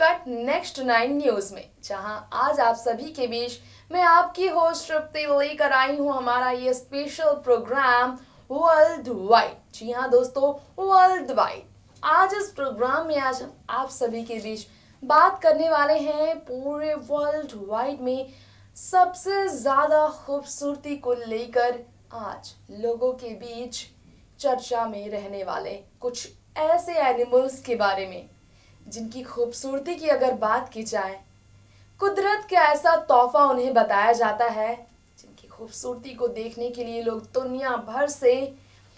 आपका next 9 news में, जहां आज आप सभी के बीच मैं आपकी होस्ट तृप्ति लेकर आई हूं हमारा ये स्पेशल प्रोग्राम वर्ल्ड वाइड। जी हाँ दोस्तों, वर्ल्ड वाइड। आज इस प्रोग्राम में आज हम आप सभी के बीच बात करने वाले हैं पूरे वर्ल्ड वाइड में सबसे ज्यादा खूबसूरती को लेकर आज लोगों के बीच चर्चा में रहने वाले कुछ ऐसे एनिमल्स के बारे में जिनकी खूबसूरती की अगर बात की जाए, कुदरत का ऐसा तोहफा उन्हें बताया जाता है, जिनकी खूबसूरती को देखने के लिए लोग दुनिया भर से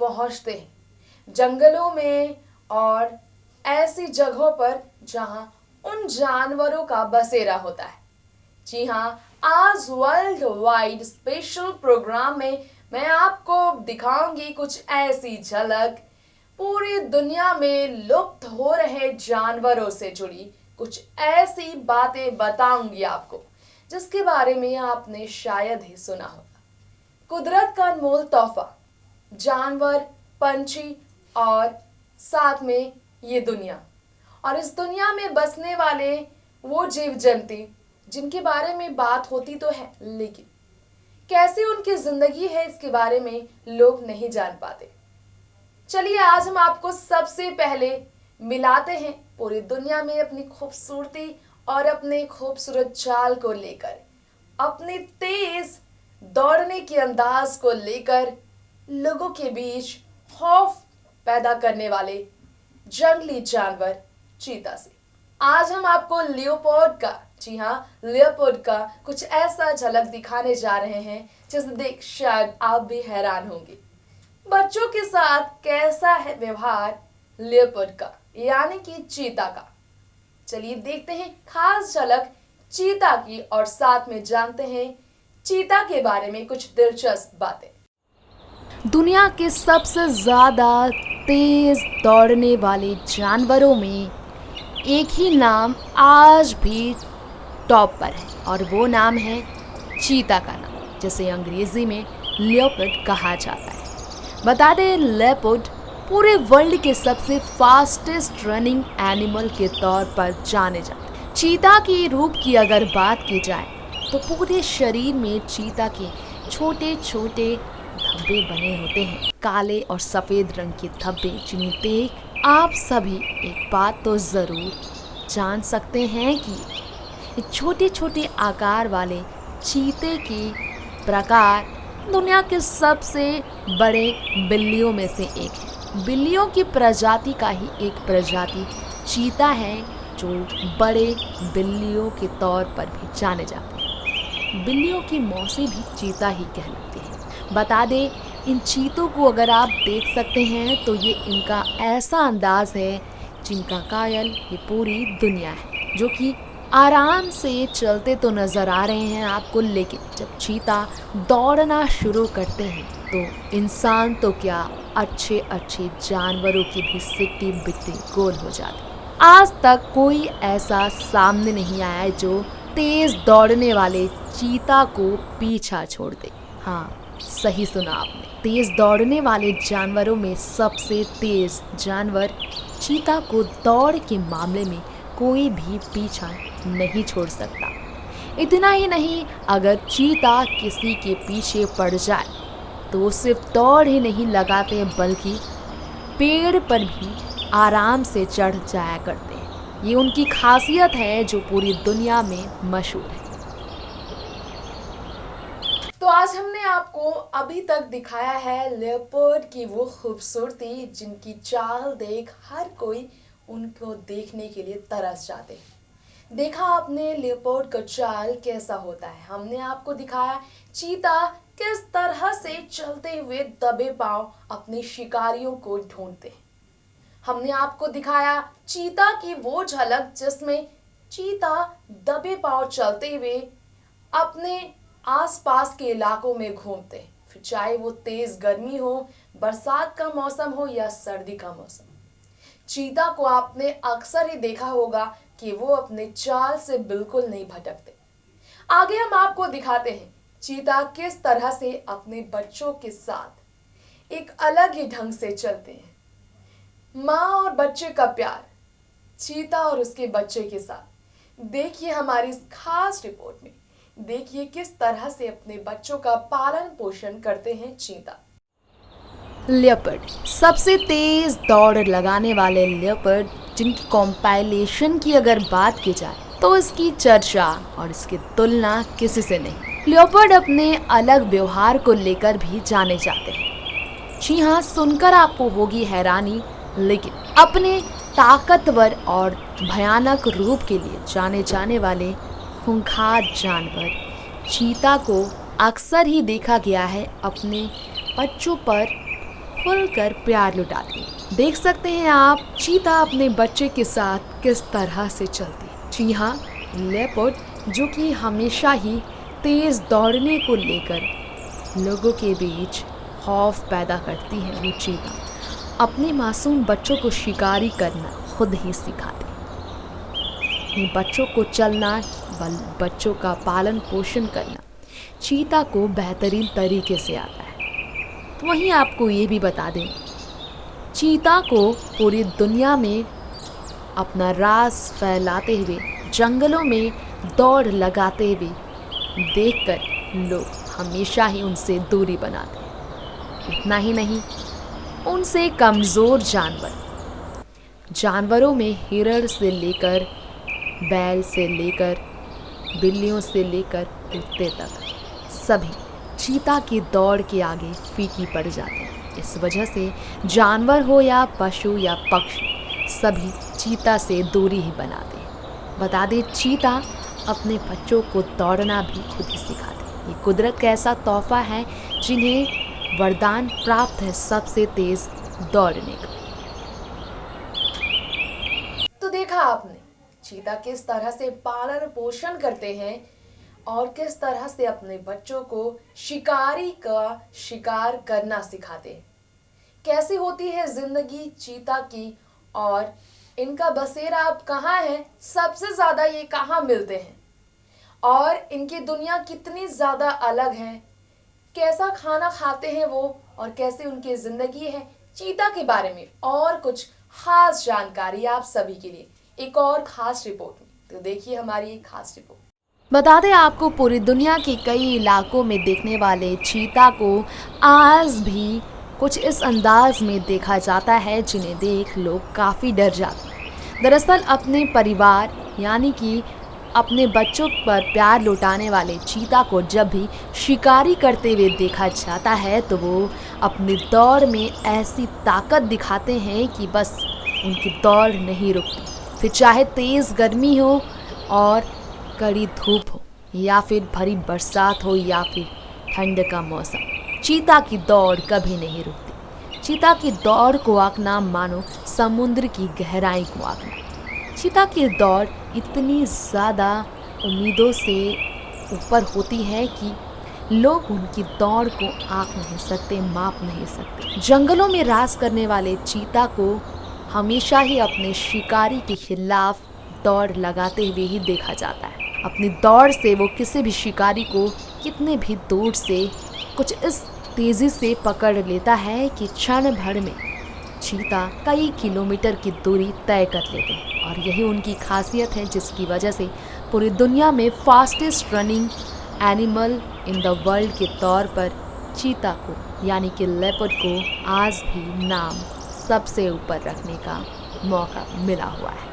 पहुंचते हैं जंगलों में और ऐसी जगहों पर जहां उन जानवरों का बसेरा होता है। जी हाँ, आज वर्ल्ड वाइड स्पेशल प्रोग्राम में मैं आपको दिखाऊंगी कुछ ऐसी झलक पूरी दुनिया में लुप्त हो रहे जानवरों से जुड़ी कुछ ऐसी बातें बताऊंगी आपको जिसके बारे में आपने शायद ही सुना होगा। कुदरत का अनमोल तोहफा, जानवर, पंछी और साथ में ये दुनिया, और इस दुनिया में बसने वाले वो जीव जंतु जिनके बारे में बात होती तो है, लेकिन कैसी उनकी जिंदगी है इसके बारे में लोग नहीं जान पाते। चलिए आज हम आपको सबसे पहले मिलाते हैं पूरी दुनिया में अपनी खूबसूरती और अपने खूबसूरत चाल को लेकर, अपने तेज दौड़ने के अंदाज को लेकर लोगों के बीच खौफ पैदा करने वाले जंगली जानवर चीता से। आज हम आपको लियोपोर्ड का, जी हाँ लियोपोर्ड का कुछ ऐसा झलक दिखाने जा रहे हैं जिसे देख शायद आप भी हैरान होंगे। बच्चों के साथ कैसा है व्यवहार लेपर्ड का, यानी कि चीता का। चलिए देखते हैं खास झलक चीता की और साथ में जानते हैं चीता के बारे में कुछ दिलचस्प बातें। दुनिया के सबसे ज्यादा तेज दौड़ने वाले जानवरों में एक ही नाम आज भी टॉप पर है और वो नाम है चीता का नाम, जिसे अंग्रेजी में लियोपर्ड कहा जाता है। बता दें, लेपर्ड पूरे वर्ल्ड के सबसे फास्टेस्ट रनिंग एनिमल के तौर पर जाने जाते हैं। चीता के रूप की अगर बात की जाए तो पूरे शरीर में चीता के छोटे छोटे धब्बे बने होते हैं, काले और सफ़ेद रंग के धब्बे, जिन्हें देख आप सभी एक बात तो ज़रूर जान सकते हैं कि छोटे छोटे आकार वाले चीते के प्रकार दुनिया के सबसे बड़े बिल्लियों में से एक है। बिल्लियों की प्रजाति का ही एक प्रजाति चीता है, जो बड़े बिल्लियों के तौर पर भी जाने जाते हैं। बिल्लियों की मौसी भी चीता ही कहलाती है। बता दें, इन चीतों को अगर आप देख सकते हैं तो ये इनका ऐसा अंदाज है जिनका कायल ये पूरी दुनिया है, जो कि आराम से चलते तो नज़र आ रहे हैं आपको, लेकिन जब चीता दौड़ना शुरू करते हैं तो इंसान तो क्या, अच्छे अच्छे जानवरों की भी सिट्टी बिट्टी गोल हो जाती है। आज तक कोई ऐसा सामने नहीं आया है जो तेज दौड़ने वाले चीता को पीछा छोड़ दे। हाँ, सही सुना आपने, तेज दौड़ने वाले जानवरों में सबसे तेज जानवर चीता को दौड़ के मामले में कोई भी पीछा नहीं छोड़ सकता। इतना ही नहीं, अगर चीता किसी के पीछे पड़ जाए तो वो सिर्फ दौड़ ही नहीं लगाते बल्कि पेड़ पर भी आराम से चढ़ जाया करते हैं। ये उनकी खासियत है जो पूरी दुनिया में मशहूर है। तो आज हमने आपको अभी तक दिखाया है लेपर्ड की वो खूबसूरती जिनकी चाल देख हर कोई उनको देखने के लिए तरस जाते हैं। देखा आपने लेपर्ड का चाल कैसा होता है। हमने आपको दिखाया चीता किस तरह से चलते हुए दबे पांव अपने शिकारियों को ढूंढते हैं। हमने आपको दिखाया चीता की वो झलक जिसमें चीता दबे पांव चलते हुए अपने आसपास के इलाकों में घूमते हैं, फिर चाहे वो तेज गर्मी हो, बरसात का मौसम हो या सर्दी का मौसम। चीता को आपने अक्सर ही देखा होगा कि वो अपने चाल से बिल्कुल नहीं भटकते। आगे हम आपको दिखाते हैं चीता किस तरह से अपने बच्चों के साथ एक अलग ही ढंग से चलते हैं। माँ और बच्चे का प्यार चीता और उसके बच्चे के साथ। देखिए हमारी इस खास रिपोर्ट में, देखिए किस तरह से अपने बच्चों का पालन पोषण करते हैं चीता। लेपर्ड सबसे तेज दौड़ लगाने वाले लेपर्ड जिनकी कॉम्पाइलेशन की अगर बात की जाए तो इसकी चर्चा और इसकी तुलना किसी से नहीं। लेपर्ड अपने अलग व्यवहार को लेकर भी जाने जाते हैं। जी हाँ, सुनकर आपको होगी हैरानी, लेकिन अपने ताकतवर और भयानक रूप के लिए जाने जाने वाले खूंखार जानवर चीता को अक्सर ही देखा गया है अपने बच्चों पर खुलकर प्यार लुटाती है। देख सकते हैं आप चीता अपने बच्चे के साथ किस तरह से चलती है। जी हाँ, लेपर्ड जो कि हमेशा ही तेज दौड़ने को लेकर लोगों के बीच खौफ पैदा करती है, वो चीता अपने मासूम बच्चों को शिकारी करना खुद ही सिखाती है। अपने बच्चों को चलना, बच्चों का पालन पोषण करना चीता को बेहतरीन तरीके से आता है। तो वहीं आपको ये भी बता दें, चीता को पूरी दुनिया में अपना राज फैलाते हुए जंगलों में दौड़ लगाते हुए देखकर लोग हमेशा ही उनसे दूरी बनाते हैं। इतना ही नहीं, उनसे कमज़ोर जानवरों में हिरण से लेकर बैल से लेकर बिल्लियों से लेकर कुत्ते तक सभी चीता की दौड़ के आगे फीकी पड़ जाते हैं। इस वजह से जानवर हो या पशु या पक्षी सभी चीता से दूरी ही बनाते हैं। बता दें, चीता अपने बच्चों को दौड़ना भी खुद ही सिखाते हैं। ये कुदरत का ऐसा तोहफा है जिन्हें वरदान प्राप्त है सबसे तेज दौड़ने का। तो देखा आपने चीता किस तरह से पालन पोषण करते हैं और किस तरह से अपने बच्चों को शिकारी का शिकार करना सिखाते हैं। कैसी होती है जिंदगी चीता की और इनका बसेरा अब कहाँ है, सबसे ज्यादा ये कहाँ मिलते हैं और इनकी दुनिया कितनी ज्यादा अलग है, कैसा खाना खाते हैं वो और कैसे उनकी जिंदगी है। चीता के बारे में और कुछ खास जानकारी आप सभी के लिए एक और खास रिपोर्ट में। तो देखिए हमारी एक खास रिपोर्ट। बता दें आपको, पूरी दुनिया के कई इलाकों में देखने वाले चीता को आज भी कुछ इस अंदाज में देखा जाता है जिन्हें देख लोग काफ़ी डर जाते हैं। दरअसल अपने परिवार यानी कि अपने बच्चों पर प्यार लुटाने वाले चीता को जब भी शिकारी करते हुए देखा जाता है तो वो अपनी दौड़ में ऐसी ताकत दिखाते हैं कि बस उनकी दौड़ नहीं रुकती। फिर चाहे तेज़ गर्मी हो और कड़ी धूप हो या फिर भरी बरसात हो या फिर ठंड का मौसम, चीता की दौड़ कभी नहीं रुकती। चीता की दौड़ को आंकना मानो समुद्र की गहराई को आंकना। चीता की दौड़ इतनी ज़्यादा उम्मीदों से ऊपर होती है कि लोग उनकी दौड़ को आंक नहीं सकते, माप नहीं सकते। जंगलों में राज करने वाले चीता को हमेशा ही अपने शिकारी के खिलाफ दौड़ लगाते हुए ही देखा जाता है। अपनी दौड़ से वो किसी भी शिकारी को कितने भी दूर से कुछ इस तेज़ी से पकड़ लेता है कि क्षण भर में चीता कई किलोमीटर की दूरी तय कर लेते हैं। और यही उनकी खासियत है जिसकी वजह से पूरी दुनिया में fastest running animal in the world के तौर पर चीता को यानी कि लेपर्ड को आज भी नाम सबसे ऊपर रखने का मौका मिला हुआ है।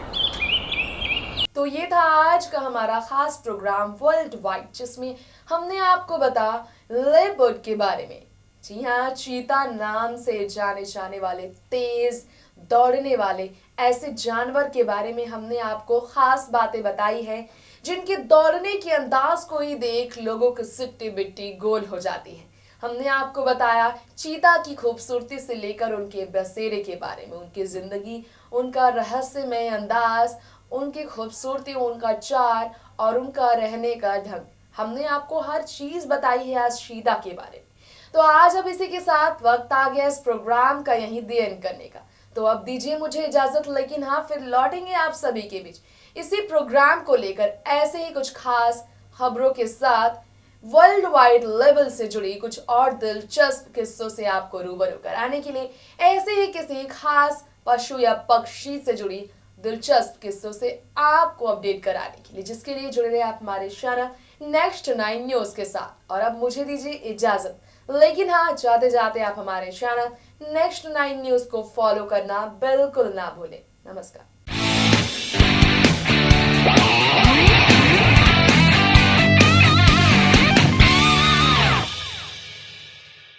तो ये था आज का हमारा खास प्रोग्राम वर्ल्ड वाइड, जिसमें हमने आपको बता लेपर्ड के बारे में। जी हाँ, चीता नाम से जाने जाने वाले तेज दौड़ने वाले ऐसे जानवर के बारे में हमने आपको खास बातें बताई है जिनके दौड़ने के अंदाज को ही देख लोगों की सिट्टी बिट्टी गोल हो जाती है। हमने आपको बताया चीता की खूबसूरती से लेकर उनके बसेरे के बारे में, उनकी जिंदगी, उनका रहस्यमय अंदाज, उनकी खूबसूरती, उनका चार और उनका रहने का ढंग। हमने आपको हर चीज बताई है आज चीता के बारे में। तो आज अब इसी के साथ वक्त आ गया इस प्रोग्राम का यहीं दी एंड करने का। तो अब दीजिए मुझे इजाजत, लेकिन हाँ, फिर लौटेंगे आप सभी के बीच इसी प्रोग्राम को लेकर ऐसे ही कुछ खास खबरों के साथ, वर्ल्ड वाइड लेवल से जुड़ी कुछ और दिलचस्प किस्सों से आपको रूबरू कराने के लिए, ऐसे ही किसी खास पशु या पक्षी से जुड़ी दिलचस्प किस्सों से आपको अपडेट कराने के लिए, जिसके लिए जुड़े रहे आप हमारे चैनल नेक्स्ट 9 न्यूज के साथ। और अब मुझे दीजिए इजाजत, लेकिन हाँ, जाते जाते आप हमारे चैनल नेक्स्ट 9 न्यूज को फॉलो करना बिल्कुल ना भूलें। नमस्कार।